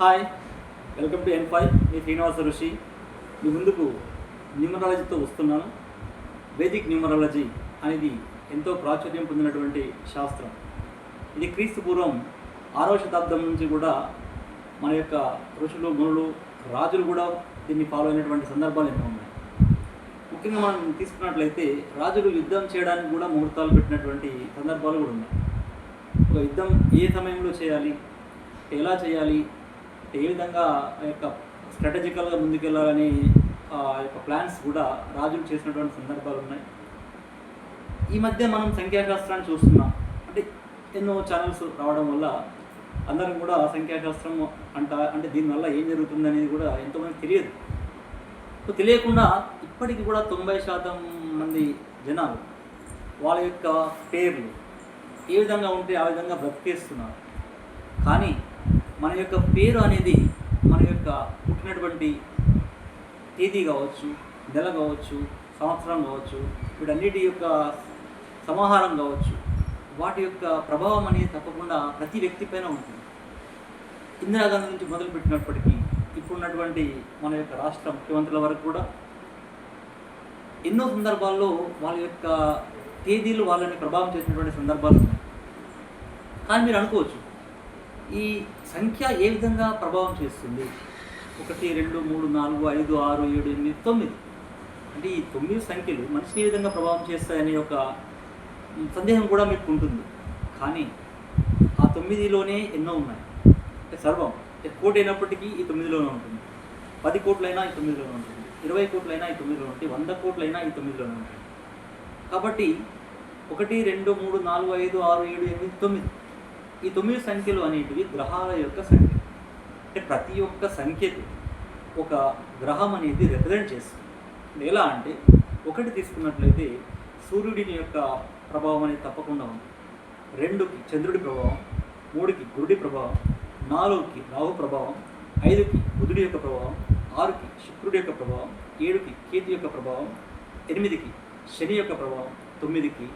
Hi, welcome to N5. మీ శ్రీనివాస ఋషి మీ ముందుకు న్యూమరాలజీతో వస్తున్నాను. వేదిక్ న్యూమరాలజీ అనేది ఎంతో ప్రాచుర్యం పొందినటువంటి శాస్త్రం. ఇది క్రీస్తు పూర్వం 6వ శతాబ్దం నుంచి కూడా మన యొక్క ఋషులు, మునులు, రాజులు కూడా దీన్ని ఫాలో అయినటువంటి సందర్భాలు ఎన్నో ఉన్నాయి. ముఖ్యంగా మనం తీసుకున్నట్లయితే రాజులు యుద్ధం చేయడానికి కూడా ముహూర్తాలు పెట్టినటువంటి సందర్భాలు కూడా ఉన్నాయి. ఒక యుద్ధం ఏ సమయంలో చేయాలి, ఎలా చేయాలి, ఏ విధంగా ఆ యొక్క స్ట్రాటజికల్గా ముందుకెళ్ళాలని ఆ యొక్క ప్లాన్స్ కూడా రాజులు చేసినటువంటి సందర్భాలు ఉన్నాయి. ఈ మధ్య మనం సంఖ్యాశాస్త్రాన్ని చూస్తున్నాం. అంటే ఎన్నో ఛానల్స్ రావడం వల్ల అందరం కూడా సంఖ్యాశాస్త్రం అంటే దీనివల్ల ఏం జరుగుతుంది అనేది కూడా ఎంతోమంది తెలియదు. సో తెలియకుండా ఇప్పటికీ కూడా 90% మంది జనాలు వాళ్ళ యొక్క పేర్లు ఏ విధంగా ఉంటే ఆ విధంగా బ్రతికేస్తున్నారు. కానీ మన యొక్క పేరు అనేది మన యొక్క పుట్టినటువంటి తేదీ కావచ్చు, నెల కావచ్చు, సంవత్సరం కావచ్చు, వీటన్నిటి యొక్క సమాహారం కావచ్చు, వాటి యొక్క ప్రభావం అనేది తప్పకుండా ప్రతి వ్యక్తి పైన ఉంటుంది. ఇందిరాగాంధీ నుంచి మొదలుపెట్టినప్పటికీ ఇప్పుడున్నటువంటి మన యొక్క రాష్ట్ర ముఖ్యమంత్రుల వరకు కూడా ఎన్నో సందర్భాల్లో వాళ్ళ యొక్క తేదీలు వాళ్ళని ప్రభావం చేసినటువంటి సందర్భాలు ఉన్నాయి. కానీ మీరు అనుకోవచ్చు, ఈ సంఖ్య ఏ విధంగా ప్రభావం చేస్తుంది? 1, 2, 3, 4, 5, 6, 7, 8, 9 అంటే ఈ 9 సంఖ్యలు మనిషిని ఏ విధంగా ప్రభావం చేస్తాయనే ఒక సందేహం కూడా మీకు ఉంటుంది. కానీ ఆ 9లోనే ఎన్నో ఉన్నాయి. అంటే సర్వం కోటి అయినప్పటికీ ఈ 9లోనే ఉంటుంది. 10 కోట్లైనా ఈ 9లోనే ఉంటుంది. 20 కోట్లైనా ఈ 9లోనే ఉంటుంది. 100 కోట్లైనా ఈ 9లోనే ఉంటుంది. కాబట్టి 1, 2, 3, 4, 5, 6, 7, 8, 9 ఈ 9 సంఖ్యలు అనేటివి గ్రహాల యొక్క సంఖ్య. అంటే ప్రతి ఒక్క సంఖ్యకు ఒక గ్రహం అనేది రిప్రజెంట్ చేస్తుంది. ఎలా అంటే 1 తీసుకున్నట్లయితే సూర్యుడిని యొక్క ప్రభావం అనేది తప్పకుండా ఉంది. 2కి చంద్రుడి ప్రభావం, 3కి గురుడి ప్రభావం, 4కి రాహు ప్రభావం, 5కి బుధుడి యొక్క ప్రభావం, 6కి శుక్రుడి యొక్క ప్రభావం, 7కి కేతు యొక్క ప్రభావం, 8కి శని యొక్క ప్రభావం, 9కి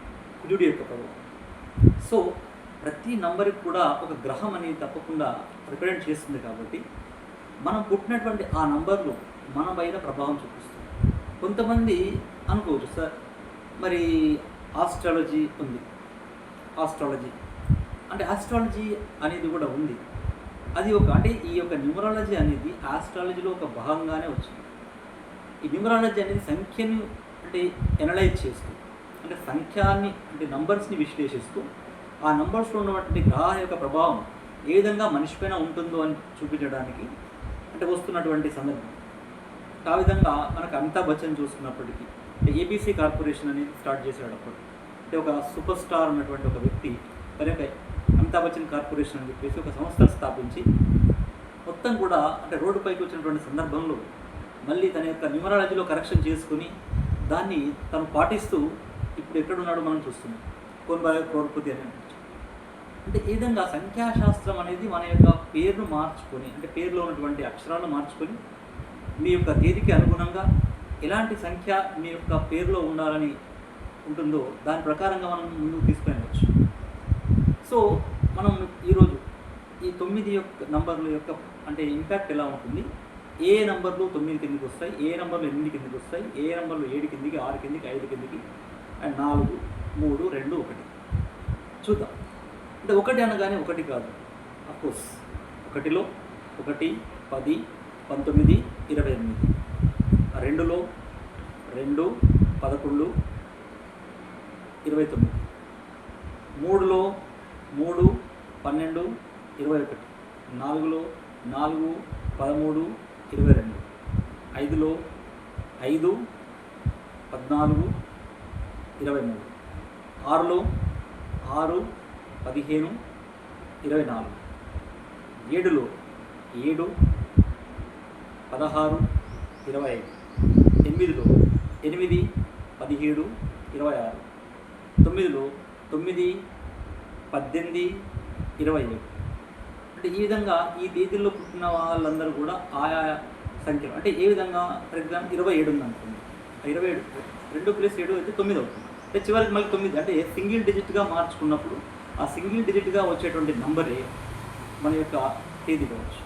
కుజుడి యొక్క ప్రభావం. సో ప్రతి నంబర్కి కూడా ఒక గ్రహం అనేది తప్పకుండా రిప్రజెంట్ చేస్తుంది. కాబట్టి మనం పుట్టినటువంటి ఆ నంబర్లు మన పైన ప్రభావం చూపిస్తుంది. కొంతమంది అనుకోవచ్చు, సార్ మరి ఆస్ట్రాలజీ ఉంది, ఆస్ట్రాలజీ అనేది కూడా ఉంది. అది అంటే ఈ యొక్క న్యూమరాలజీ అనేది ఆస్ట్రాలజీలో ఒక భాగంగానే వచ్చింది. ఈ న్యూమరాలజీ అనేది సంఖ్యను అంటే ఎనలైజ్ చేస్తూ, అంటే సంఖ్యాన్ని అంటే నంబర్స్ని విశ్లేషిస్తూ ఆ నంబర్స్లో ఉన్నటువంటి గ్రహాల యొక్క ప్రభావం ఏ విధంగా మనిషి పైన ఉంటుందో అని చూపించడానికి అంటే వస్తున్నటువంటి సందర్భం. ఆ విధంగా మనకు అమితాబ్ బచ్చన్ చూసుకున్నప్పటికీ అంటే ఏబీసీ కార్పొరేషన్ అనేది స్టార్ట్ చేశాడు. అప్పుడు అంటే ఒక సూపర్ స్టార్ ఉన్నటువంటి ఒక వ్యక్తి కనుక అమితాబ్ బచ్చన్ కార్పొరేషన్ అని చెప్పేసి ఒక సంస్థను స్థాపించి మొత్తం కూడా అంటే రోడ్డుపైకి వచ్చినటువంటి సందర్భంలో మళ్ళీ తన యొక్క న్యూమరాలజీలో కరెక్షన్ చేసుకుని దాన్ని తను పాటిస్తూ ఇప్పుడు ఎక్కడున్నాడో మనం చూస్తున్నాం. కోర్పతి అని అంటే ఈ విధంగా సంఖ్యాశాస్త్రం అనేది మన యొక్క పేరును మార్చుకొని అంటే పేరులో ఉన్నటువంటి అక్షరాలను మార్చుకొని మీ యొక్క తేదీకి అనుగుణంగా ఎలాంటి సంఖ్య మీ యొక్క పేరులో ఉండాలని ఉంటుందో దాని ప్రకారంగా మనం ముందుకు తీసుకెళ్ళవచ్చు. సో మనం ఈరోజు ఈ 9 యొక్క నంబర్ల యొక్క అంటే ఇంపాక్ట్ ఎలా ఉంటుంది, ఏ నంబర్లు 9 కిందికి వస్తాయి, ఏ నంబర్లు 8 కిందికి వస్తాయి, ఏ నంబర్లు 7 కిందికి, 6 కిందికి, 5 కిందికి, అండ్ 4, 3, 2, 1 చూద్దాం. అంటే 1 అనగానే 1 కాదు, అఫ్కోర్స్ 1లో 1, 10, 19, 28, 2లో 2, 11, 29, 3లో 3, 12, 21, 4లో 4, 13, 22, 5లో 5, 14, 23, 6లో 6, 15, 24, 7లో 7, 16, 25, 8లో 8, 17, 26, 9లో 9, 18, 27. అంటే ఈ విధంగా ఈ తేదీల్లో పుట్టిన వాళ్ళందరూ కూడా ఆయా సంఖ్యలు అంటే ఏ విధంగా ఫర్ ఎగ్జాంపుల్ 27 ఉంది అనుకోండి, 27 2 + 7 అయితే 9 అవుతుంది. అంటే చివరికి మళ్ళీ 9 అంటే సింగిల్ డిజిట్గా మార్చుకున్నప్పుడు ఆ సింగిల్ డిజిట్గా వచ్చేటువంటి నంబరే మన యొక్క తేదీ కావచ్చు.